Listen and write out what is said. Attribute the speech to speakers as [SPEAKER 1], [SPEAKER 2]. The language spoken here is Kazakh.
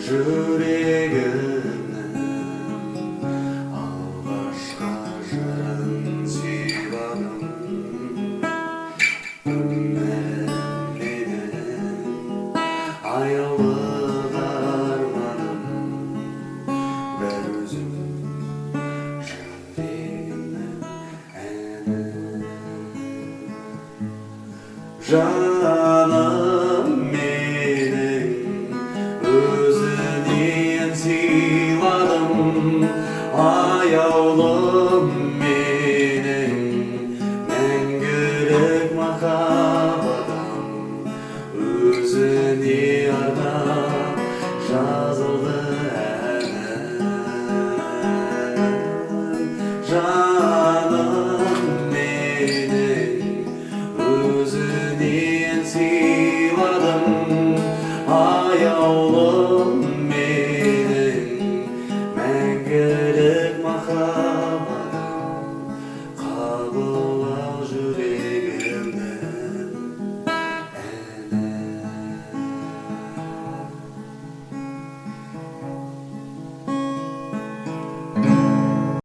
[SPEAKER 1] жүрегімнің алғашқы жырын сыйладым. Менің аяулы арманым бір өзің жүрегімнің әні. Жаным менің өзінен сыйладым, аяулым менің мәңгілік махаббатым өзіне арнап жазылды әнім. Жаным менің өзінен сыйладым, аяулым менің мәңгілік махаббатым қабыл